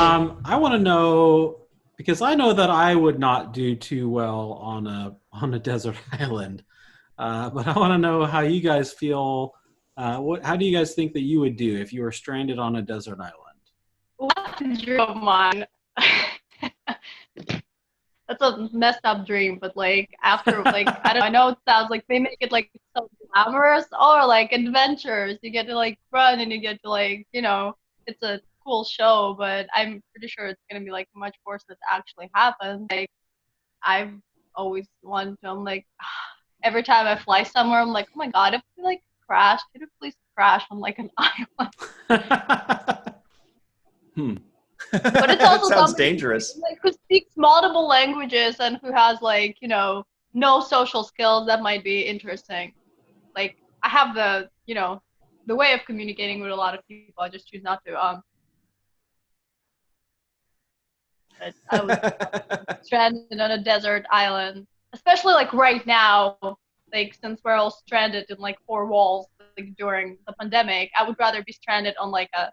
I want to know, because I know that I would not do too well on a desert island. But I want to know how you guys feel. How do you guys think that you would do if you were stranded on a desert island? What's a dream of mine? That's a messed up dream, but like after like I don't know, I know it sounds like they make it like so glamorous or like adventures. You get to like run and you get to like, it's a cool show, but I'm pretty sure it's gonna be like much worse that actually happens. Like I've always wanted to, I'm like every time I fly somewhere, I'm like, oh my god, if we like crash, could it please crash on like an island? Hmm. But it's That also sounds somebody dangerous. like who speaks multiple languages and who has like, no social skills that might be interesting. Like I have the way of communicating with a lot of people. I just choose not to. I was stranded on a desert island, especially like right now, like since we're all stranded in like four walls like during the pandemic. I would rather be stranded on like an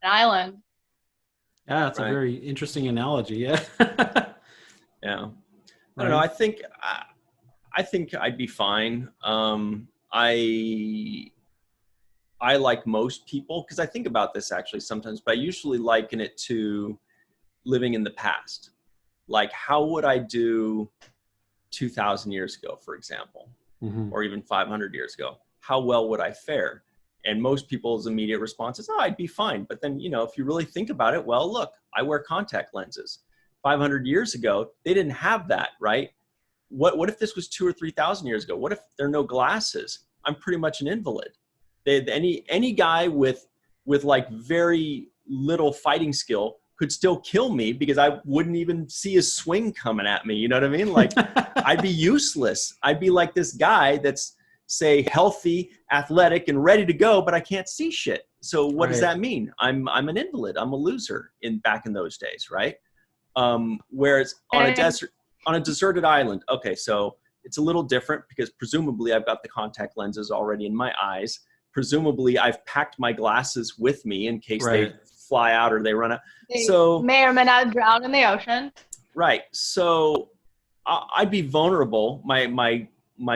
island. Yeah, that's a Right. very interesting analogy. Yeah. Yeah. I don't know. I think I'd be fine. I like most people, because I think about this actually sometimes, but I usually liken it to living in the past. Like, how would I do 2,000 years ago, for example, or even 500 years ago? How well would I fare? And most people's immediate response is, oh, I'd be fine. But then, if you really think about it, well, look, I wear contact lenses. 500 years ago, they didn't have that, right? What if this was 2,000 or 3,000 years ago? What if there are no glasses? I'm pretty much an invalid. Any guy with like very little fighting skill could still kill me because I wouldn't even see his swing coming at me. You know what I mean? Like I'd be useless. I'd be like this guy that's, say, healthy, athletic, and ready to go, but I can't see shit. So what does that mean? I'm an invalid. I'm a loser back in those days, right? Whereas on a deserted island, okay, so it's a little different because presumably I've got the contact lenses already in my eyes. Presumably I've packed my glasses with me in case they fly out or they run out. They may or may not drown in the ocean. Right. So I'd be vulnerable. My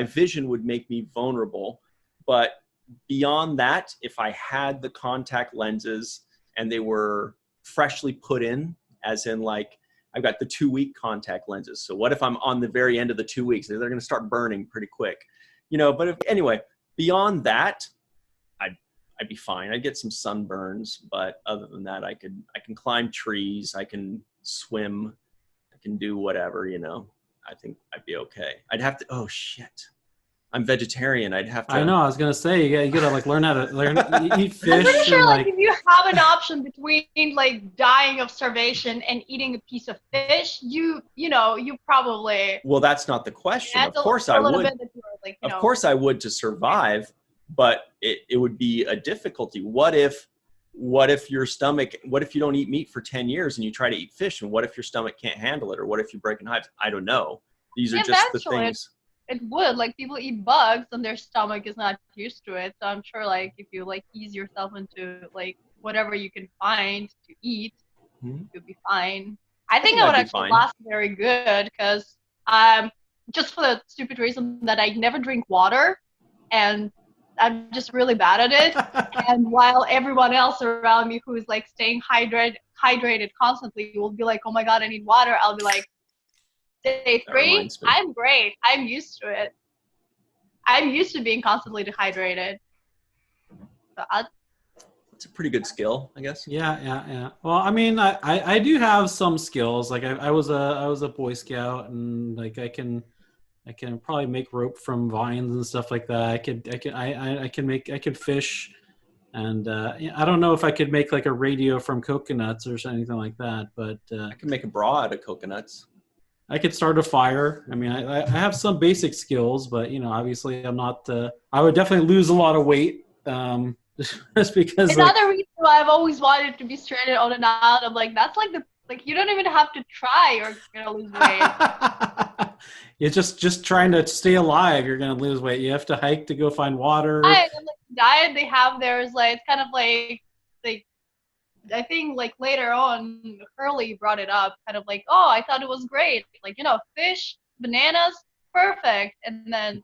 vision would make me vulnerable. But beyond that, if I had the contact lenses and they were freshly put in, as in like, I've got the 2-week contact lenses. So what if I'm on the very end of the 2 weeks? They're going to start burning pretty quick, but anyway, beyond that, I'd be fine. I'd get some sunburns, but other than that, I can climb trees. I can swim. I can do whatever, I think I'd be okay. I'd have to, oh shit, I'm vegetarian. I'd have to. I know. I was gonna say you gotta like learn how to eat fish. I'm pretty sure and, like if you have an option between like dying of starvation and eating a piece of fish, you probably. Well, that's not the question. Of course I would. Of course I would to survive, but it would be a difficulty. What if your stomach? What if you don't eat meat for 10 years and you try to eat fish? And what if your stomach can't handle it? Or what if you break in hives? I don't know. These are just the things. It would, like, people eat bugs and their stomach is not used to it. So I'm sure like if you like ease yourself into like whatever you can find to eat, you'll be fine. I think I would actually last very good because just for the stupid reason that I never drink water and I'm just really bad at it. And while everyone else around me who is like staying hydrated constantly will be like, oh my god, I need water, I'll be like, day 3, I'm great. I'm used to it. I'm used to being constantly dehydrated. So it's a pretty good skill, I guess. Yeah. Well, I mean, I do have some skills. Like I was a Boy Scout, and like I can probably make rope from vines and stuff like that. I can fish, and I don't know if I could make like a radio from coconuts or anything like that, but I can make a bra out of coconuts. I could start a fire. I mean, I have some basic skills, but obviously I'm not. I would definitely lose a lot of weight, just because. Another reason why I've always wanted to be stranded on an island. I'm like, that's like you don't even have to try, or you're gonna lose weight. You're just trying to stay alive. You're gonna lose weight. You have to hike to go find water. And like the diet they have there is like it's kind of like I think like later on, Hurley brought it up, kind of like, oh, I thought it was great. Like, fish, bananas, perfect. And then,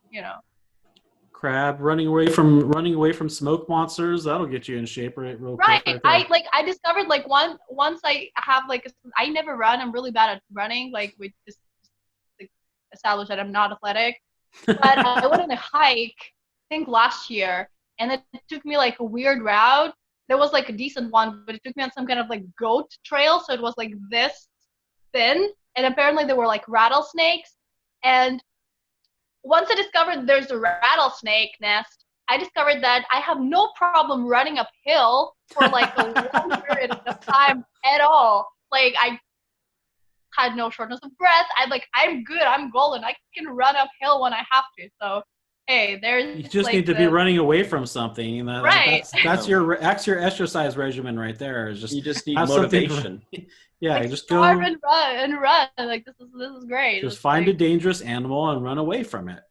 Crab running away from smoke monsters. That'll get you in shape real quick. Right. Right there. I discovered like once I have like I never run. I'm really bad at running. Like we just like, established that I'm not athletic. But I went on a hike, I think last year, and it took me like a weird route. There was like a decent one, but it took me on some kind of like goat trail, so it was like this thin, and apparently there were like rattlesnakes. And once I discovered there's a rattlesnake nest, I discovered that I have no problem running uphill for like a long period of time at all. Like I had no shortness of breath. I'm good. I'm golden. I can run uphill when I have to. So hey, there's You just like need to be running away from something. Right. That's your exercise regimen right there. Is You just need have motivation. Yeah, like just go starve and run. Like this is great. just find a dangerous animal and run away from it.